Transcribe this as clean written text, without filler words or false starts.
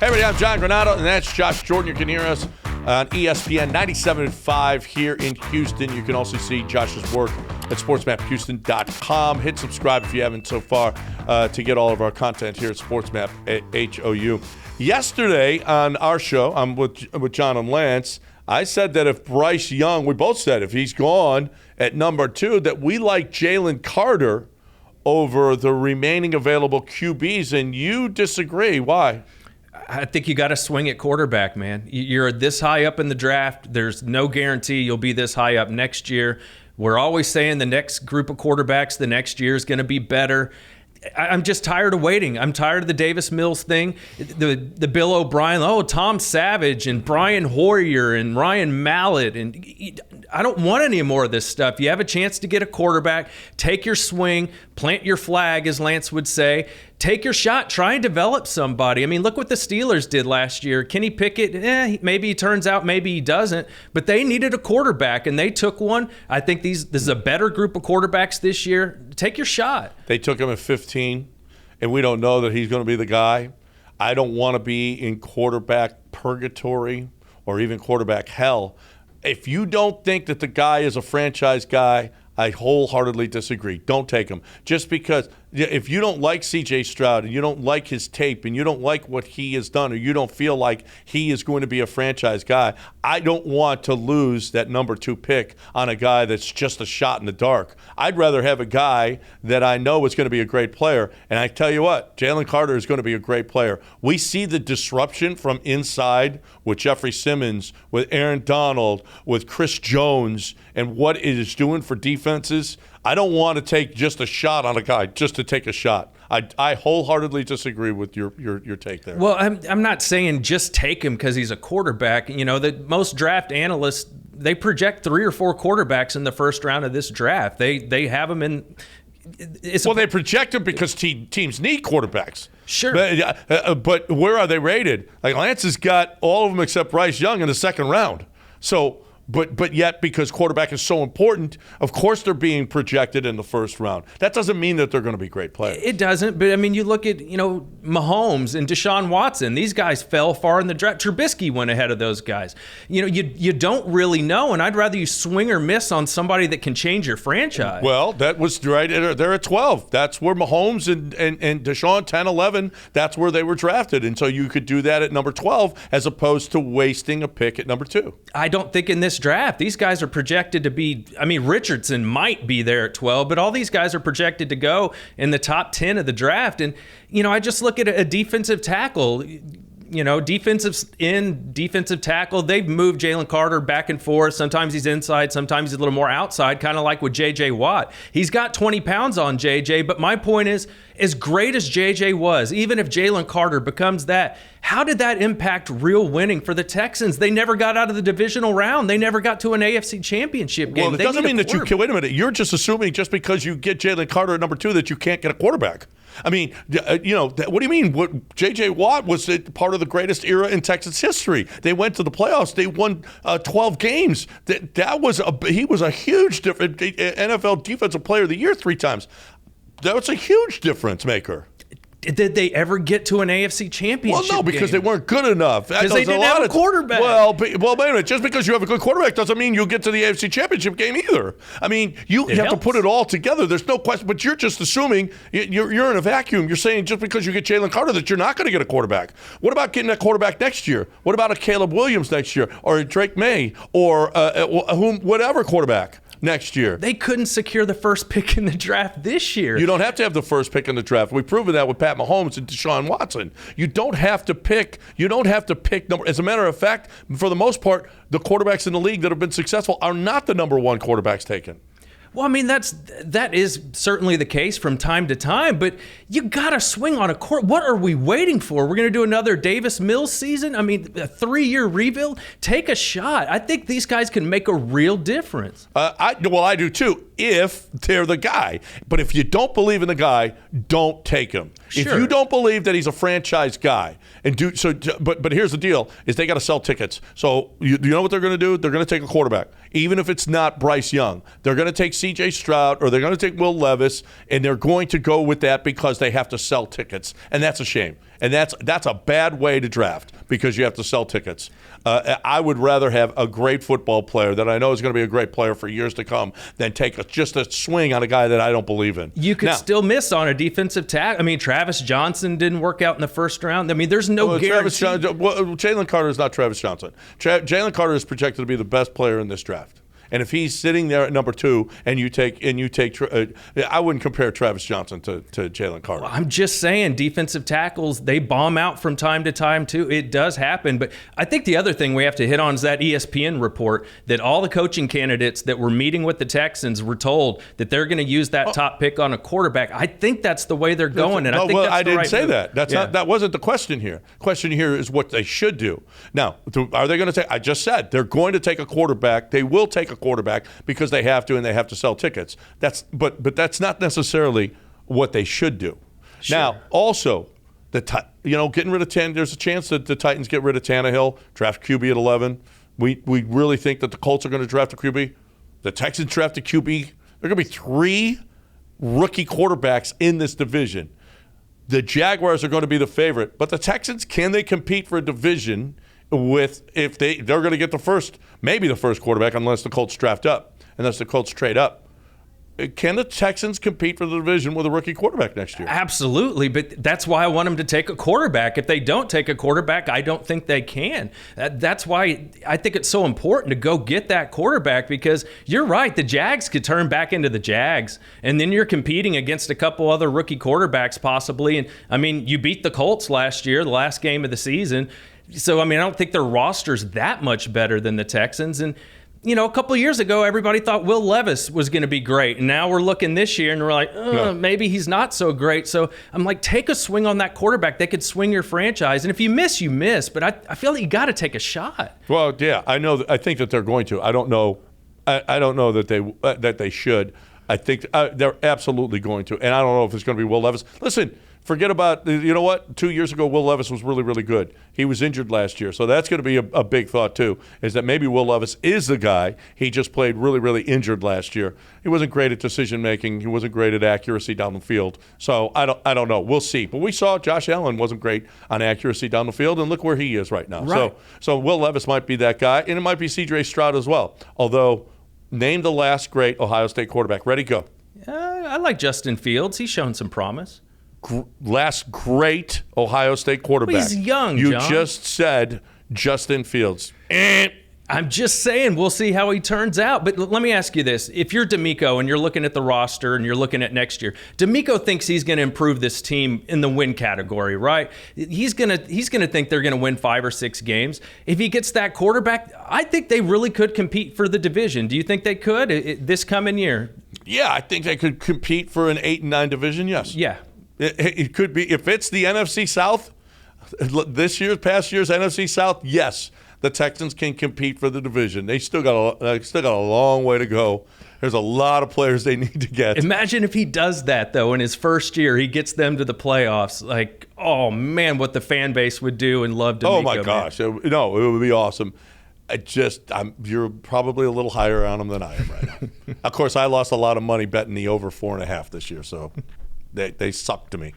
Hey, everybody, I'm John Granado, and that's Josh Jordan. You can hear us on ESPN 97.5 here in Houston. You can also see Josh's work at sportsmaphouston.com. Hit subscribe if you haven't so far to get all of our content here at SportsMap at HOU. Yesterday on our show, I'm with John and Lance. I said that if Bryce Young, we both said if he's gone at number 2, that we like Jalen Carter over the remaining available QBs, and you disagree. Why? I think you got to swing at quarterback, man. You're this high up in the draft. There's no guarantee you'll be this high up next year. We're always saying the next group of quarterbacks the next year is going to be better. I'm just tired of waiting. I'm tired of the Davis Mills thing, the Bill O'Brien, Tom Savage and Brian Hoyer and Ryan Mallett. And I don't want any more of this stuff. You have a chance to get a quarterback. Take your swing, plant your flag, as Lance would say. Take your shot. Try and develop somebody. I mean, look what the Steelers did last year. Kenny Pickett, maybe he turns out, maybe he doesn't. But they needed a quarterback, and they took one. I think this is a better group of quarterbacks this year. Take your shot. They took him at 15, and we don't know that he's going to be the guy. I don't want to be in quarterback purgatory or even quarterback hell. If you don't think that the guy is a franchise guy, I wholeheartedly disagree. Don't take him. Just because if you don't like C.J. Stroud and you don't like his tape and you don't like what he has done or you don't feel like he is going to be a franchise guy, I don't want to lose that number 2 pick on a guy that's just a shot in the dark. I'd rather have a guy that I know is going to be a great player. And I tell you what, Jalen Carter is going to be a great player. We see the disruption from inside with Jeffrey Simmons, with Aaron Donald, with Chris Jones, and what it is doing for defenses. I don't want to take just a shot on a guy just to take a shot. I wholeheartedly disagree with your take there. Well, I'm not saying just take him because he's a quarterback. You know, the most draft analysts, they project 3 or 4 quarterbacks in the first round of this draft. They have them in. They project them because teams need quarterbacks. Sure. But where are they rated? Like Lance has got all of them except Bryce Young in the second round. So. But yet, because quarterback is so important, of course they're being projected in the first round. That doesn't mean that they're going to be great players. It doesn't. But, I mean, you look at, Mahomes and Deshaun Watson. These guys fell far in the draft. Trubisky went ahead of those guys. You don't really know, and I'd rather you swing or miss on somebody that can change your franchise. Well, that was right. They're at 12. That's where Mahomes and Deshaun, 10, 11, that's where they were drafted. And so you could do that at number 12 as opposed to wasting a pick at number 2. I don't think in this draft these guys are projected to be, Richardson might be there at 12, but all these guys are projected to go in the top 10 of the draft. And I just look at a defensive tackle, defensive end, defensive tackle. They've moved Jalen Carter back and forth. Sometimes he's inside, sometimes he's a little more outside, kind of like with J.J. Watt. He's got 20 pounds on J.J., but my point is, as great as J.J. was, even if Jalen Carter becomes that, how did that impact real winning for the Texans? They never got out of the divisional round. They never got to an AFC championship game. Well, it doesn't mean that you can. Wait a minute. You're just assuming just because you get Jalen Carter at number 2 that you can't get a quarterback. I mean, what do you mean? What J.J. Watt was part of the greatest era in Texas history. They went to the playoffs. They won 12 games. He was a huge NFL Defensive Player of the Year 3 times. That was a huge difference maker. Did they ever get to an AFC championship Well, no, because they weren't good enough. Because they didn't have a quarterback. Well, wait a minute. Just because you have a good quarterback doesn't mean you'll get to the AFC championship game either. I mean, you have to put it all together. There's no question. But you're just assuming you're in a vacuum. You're saying just because you get Jalen Carter that you're not going to get a quarterback. What about getting that quarterback next year? What about a Caleb Williams next year? Or a Drake May? Or whatever quarterback next year? They couldn't secure the first pick in the draft this year. You don't have to have the first pick in the draft. We've proven that with Pat Mahomes and Deshaun Watson. You don't have to pick number. As a matter of fact, for the most part, the quarterbacks in the league that have been successful are not the number 1 quarterbacks taken. Well, that is certainly the case from time to time, but you got to swing on a court. What are we waiting for? We're going to do another Davis Mills season? A 3-year rebuild? Take a shot. I think these guys can make a real difference. I do too, if they're the guy. But if you don't believe in the guy, don't take him. Sure. If you don't believe that he's a franchise guy, but here's the deal: is they got to sell tickets. So you know what they're going to do? They're going to take a quarterback, even if it's not Bryce Young. They're going to take C.J. Stroud or they're going to take Will Levis, and they're going to go with that because they have to sell tickets, and that's a shame. And that's a bad way to draft because you have to sell tickets. I would rather have a great football player that I know is going to be a great player for years to come than take just a swing on a guy that I don't believe in. You could still miss on a defensive tackle. I mean, Travis Johnson didn't work out in the first round. I mean, there's no guarantee. Jalen Carter is not Travis Johnson. Jalen Carter is projected to be the best player in this draft. And if he's sitting there at number 2, I wouldn't compare Travis Johnson to Jalen Carter. Well, I'm just saying, defensive tackles, they bomb out from time to time too. It does happen. But I think the other thing we have to hit on is that ESPN report that all the coaching candidates that were meeting with the Texans were told that they're going to use that top pick on a quarterback. I think that's the way they're going, and I think that's I the didn't right say move. that. That wasn't the question here. The question here is what they should do. Now, are they going to take? I just said they're going to take a quarterback. They will take a quarterback because they have to, and they have to sell tickets. But that's not necessarily what they should do. Sure. Now, also, getting rid of there's a chance that the Titans get rid of Tannehill, draft QB at 11. We really think that the Colts are going to draft a QB. The Texans draft a QB. There are going to be 3 rookie quarterbacks in this division. The Jaguars are going to be the favorite, but the Texans, can they compete for a division if they're going to get maybe the first quarterback unless the Colts draft up, unless the Colts trade up? Can the Texans compete for the division with a rookie quarterback next year? Absolutely, but that's why I want them to take a quarterback. If they don't take a quarterback, I don't think they can. That's why I think it's so important to go get that quarterback, because you're right, the Jags could turn back into the Jags, and then you're competing against a couple other rookie quarterbacks possibly. And I mean, you beat the Colts last year, the last game of the season. So, I mean, I don't think their roster's that much better than the Texans. And, a couple of years ago, everybody thought Will Levis was going to be great. And now we're looking this year and we're like, maybe he's not so great. So I'm like, take a swing on that quarterback. They could swing your franchise. And if you miss, you miss. But I feel like you got to take a shot. Well, yeah, I know. I think that they're going to. I don't know. I don't know that they should. I think they're absolutely going to. And I don't know if it's going to be Will Levis. Listen. Forget about, 2 years ago, Will Levis was really, really good. He was injured last year. So that's going to be a big thought, too, is that maybe Will Levis is the guy. He just played really, really injured last year. He wasn't great at decision-making. He wasn't great at accuracy down the field. So I don't know. We'll see. But we saw Josh Allen wasn't great on accuracy down the field, and look where he is right now. Right. So Will Levis might be that guy, and it might be C.J. Stroud as well. Although, name the last great Ohio State quarterback. Ready, go. I like Justin Fields. He's shown some promise. Last great Ohio State quarterback. Well, he's young, You John. just said Justin Fields. I'm just saying, we'll see how he turns out. But let me ask you this. If you're D'Amico and you're looking at the roster and you're looking at next year, D'Amico thinks he's going to improve this team in the win category, right? He's going to think they're going to win 5 or 6 games. If he gets that quarterback, I think they really could compete for the division. Do you think they could this coming year? Yeah, I think they could compete for an 8 and 9 division, yes. Yeah. It could be. If it's the NFC South, past year's NFC South, yes, the Texans can compete for the division. They still got a long way to go. There's a lot of players they need to get. Imagine if he does that, though, in his first year. He gets them to the playoffs. Like, oh, man, what the fan base would do and love D'Amico. Oh, my gosh. It would be awesome. You're probably a little higher on them than I am right now. Of course, I lost a lot of money betting the over 4.5 this year, so they suck to me.